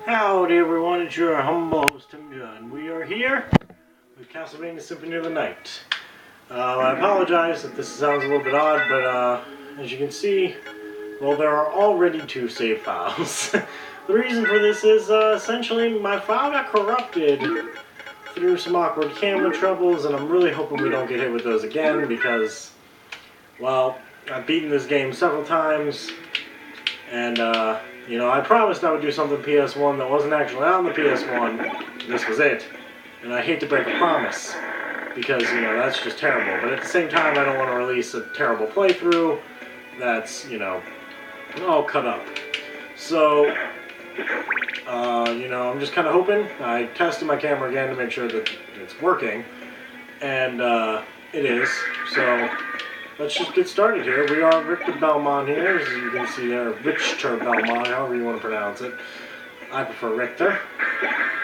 Howdy everyone, it's your humble host Himjgames, and we are here with Castlevania Symphony of the Night. I apologize if this sounds a little bit odd, but as you can see, well, there are already 2 save files. The reason for this is essentially my file got corrupted through some awkward camera troubles, and I'm really hoping we don't get hit with those again because, well, I've beaten this game several times, and you know, I promised I would do something PS1 that wasn't actually on the PS1. This was it. And I hate to break a promise, because, you know, that's just terrible. But at the same time, I don't want to release a terrible playthrough that's, you know, all cut up. So, you know, I'm just kind of hoping. I tested my camera again to make sure that it's working. And it is. So let's just get started here. We are Richter Belmont here, as you can see there. Richter Belmont, however you want to pronounce it. I prefer Richter.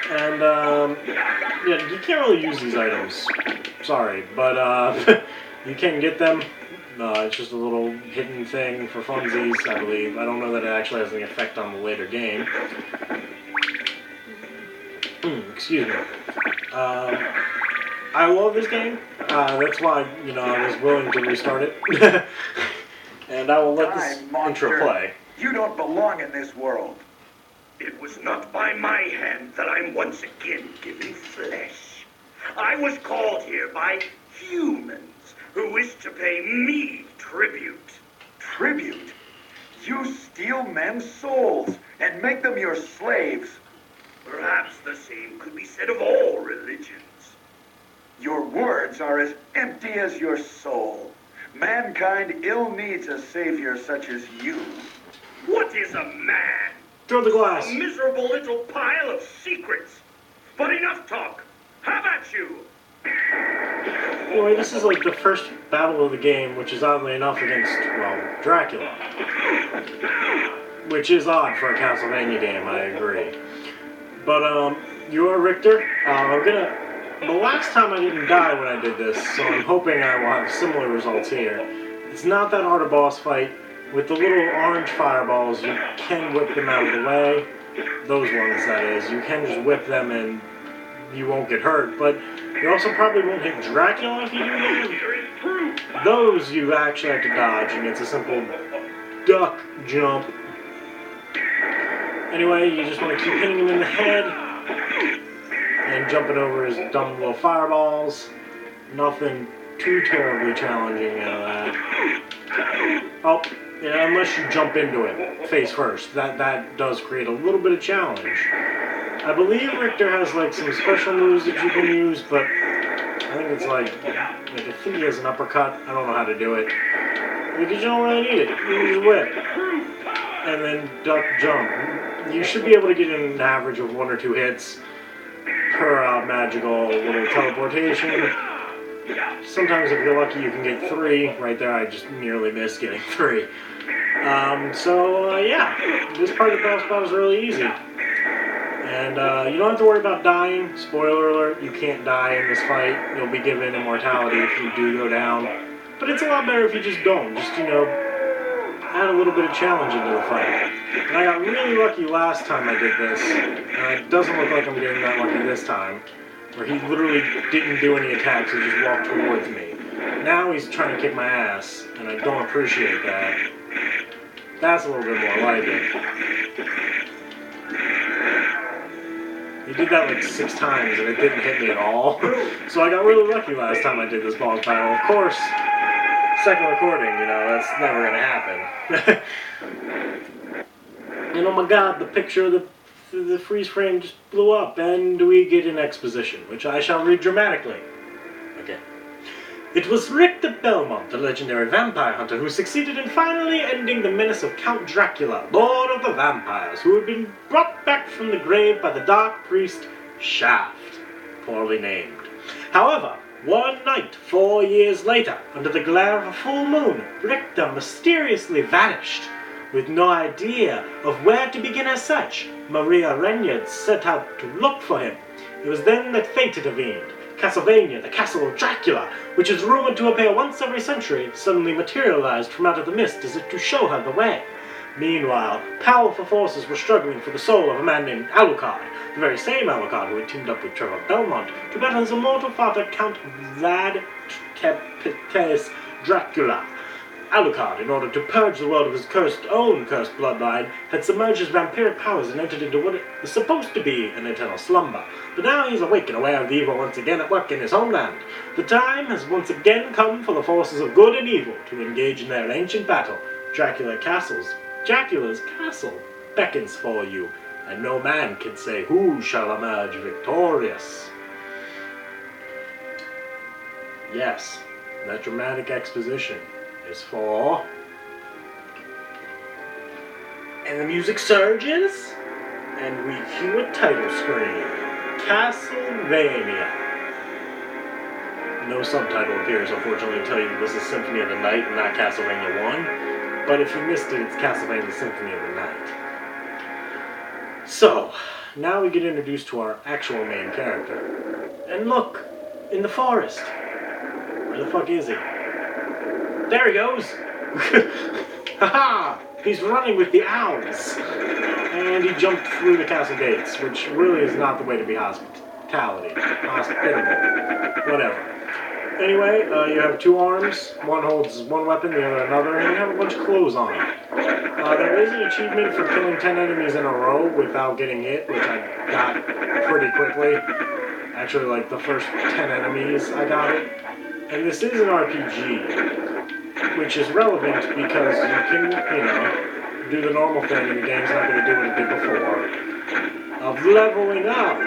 And, yeah, you can't really use these items. Sorry, but you can get them. It's just a little hidden thing for funsies, I believe. I don't know that it actually has any effect on the later game. Excuse me. I love this game. That's why, you know, I was willing to restart it. And I will let this intro play. You don't belong in this world. It was not by my hand that I'm once again given flesh. I was called here by humans who wish to pay me tribute. Tribute? You steal men's souls and make them your slaves. Perhaps the same could be said of all religions. Your words are as empty as your soul. Mankind ill needs a savior such as you. What is a man? Throw the glass. A miserable little pile of secrets. But enough talk. How about you? Anyway, this is like the first battle of the game, which is oddly enough against, well, Dracula. Which is odd for a Castlevania game, I agree. But, you are Richter. The last time I didn't die when I did this, so I'm hoping I will have similar results here. It's not that hard a boss fight. With the little orange fireballs, you can whip them out of the way. Those ones, that is. You can just whip them and you won't get hurt, but you also probably won't hit Dracula if you do that. Those you actually have to dodge, and it's a simple duck jump. Anyway, you just want to keep hitting him in the head and jumping over his dumb little fireballs. Nothing too terribly challenging out of that. Oh, yeah, unless you jump into it face first. That does create a little bit of challenge. I believe Richter has like some special moves that you can use, but I think it's like I think he has an uppercut. I don't know how to do it. Because you don't really need it. You just whip. And then duck jump. You should be able to get an average of 1 or 2 hits per magical little teleportation. Sometimes if you're lucky you can get 3. Right there I just nearly missed getting 3. Yeah, this part of the boss battle is really easy. And you don't have to worry about dying. Spoiler alert, you can't die in this fight. You'll be given immortality if you do go down. But it's a lot better if you just don't. Just, you know, add a little bit of challenge into the fight. And I got really lucky last time I did this. And it doesn't look like I'm getting that lucky this time. Where he literally didn't do any attacks, he just walked towards me. Now he's trying to kick my ass, and I don't appreciate that. That's a little bit more like it. He did that like 6 times, and it didn't hit me at all. So I got really lucky last time I did this boss battle. Of course, second recording, you know, that's never gonna happen. And oh my god, the picture of the freeze frame just blew up, and we get an exposition, which I shall read dramatically. Okay. It was Richter Belmont, the legendary vampire hunter, who succeeded in finally ending the menace of Count Dracula, Lord of the Vampires, who had been brought back from the grave by the dark priest Shaft, poorly named. However, one night, 4 years later, under the glare of a full moon, Richter mysteriously vanished. With no idea of where to begin as such, Maria Reynolds set out to look for him. It was then that fate intervened. Castlevania, the castle of Dracula, which is rumored to appear once every century, suddenly materialized from out of the mist as if to show her the way. Meanwhile, powerful forces were struggling for the soul of a man named Alucard, the very same Alucard who had teamed up with Trevor Belmont to battle his immortal father, Count Vlad Tepes Dracula. Alucard, in order to purge the world of his own cursed bloodline, had submerged his vampiric powers and entered into what is supposed to be an eternal slumber. But now he is awake and aware of the evil once again at work in his homeland. The time has once again come for the forces of good and evil to engage in their ancient battle. Dracula's castle beckons for you, and no man can say who shall emerge victorious. Yes, that dramatic exposition is for... And the music surges, and we cue a title screen. Castlevania. No subtitle appears, unfortunately, to tell you that this is Symphony of the Night and not Castlevania 1. But if you missed it, it's Castlevania Symphony of the Night. So, now we get introduced to our actual main character. And look! In the forest! Where the fuck is he? There he goes! Haha! He's running with the owls! And he jumped through the castle gates, which really is not the way to be hospitable. Whatever. Anyway, you have two arms. One holds one weapon, the other another, and you have a bunch of clothes on. There is an achievement for killing 10 enemies in a row without getting hit, which I got pretty quickly. Actually, like the first 10 enemies, I got it. And this is an RPG, which is relevant because you can, do the normal thing and the game's not going to do what it did before. Of leveling up!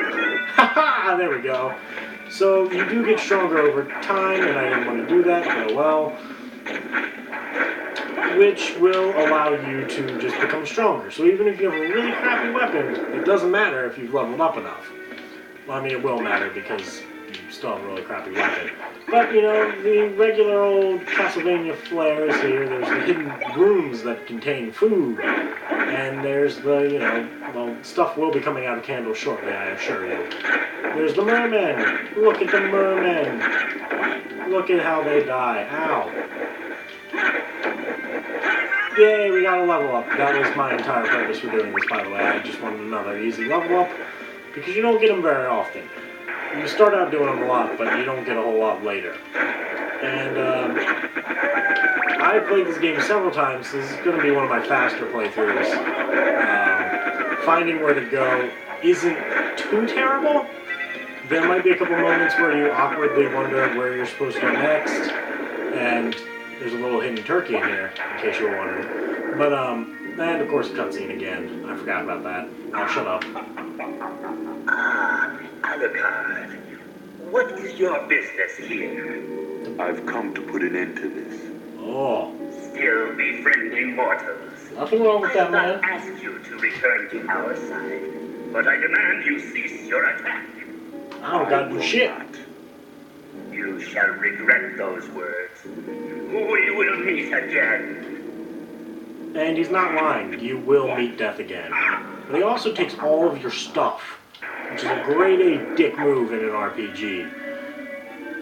Haha! There we go. So you do get stronger over time, and I didn't want to do that, but well. Which will allow you to just become stronger. So even if you have a really crappy weapon, it doesn't matter if you've leveled up enough. Well, I mean, it will matter because you still have a really crappy weapon. But, the regular old Castlevania flares here, there's the hidden rooms that contain food. And there's the, stuff will be coming out of candles shortly, I assure you. There's the mermen. Look at the mermen. Look at how they die. Ow. Yay, we got a level up. That was my entire purpose for doing this, by the way. I just wanted another easy level up, because you don't get them very often. You start out doing them a lot, but you don't get a whole lot later. And, I played this game several times. This is going to be one of my faster playthroughs. Finding where to go isn't too terrible. There might be a couple moments where you awkwardly wonder where you're supposed to go next, and there's a little hidden turkey in here, in case you were wondering. But, and of course cutscene again. I forgot about that. I'll shut up. Ah, Alucard, what is your business here? I've come to put an end to this. Oh. Still befriending mortals. Nothing wrong with that, I man. have not asked you to return to our side, but I demand you cease your attack. I don't got no shit. You shall regret those words. We will meet again. And he's not lying. You will meet death again. But he also takes all of your stuff, which is a grade A dick move in an RPG.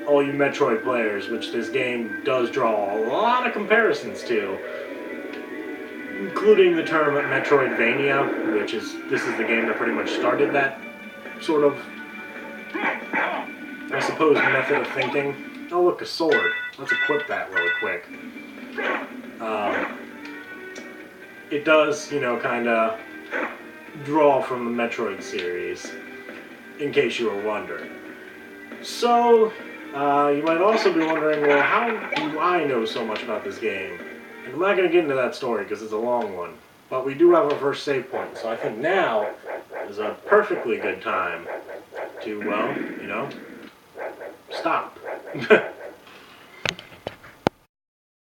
All you Metroid players, which this game does draw a lot of comparisons to, including the term Metroidvania, which is, this is the game that pretty much started that sort of, I suppose, method of thinking. Oh look, a sword. Let's equip that really quick. It does, kind of draw from the Metroid series, in case you were wondering. So, you might also be wondering, well, how do I know so much about this game? And I'm not going to get into that story because it's a long one. But we do have our first save point, so I think now is a perfectly good time to, well, stop.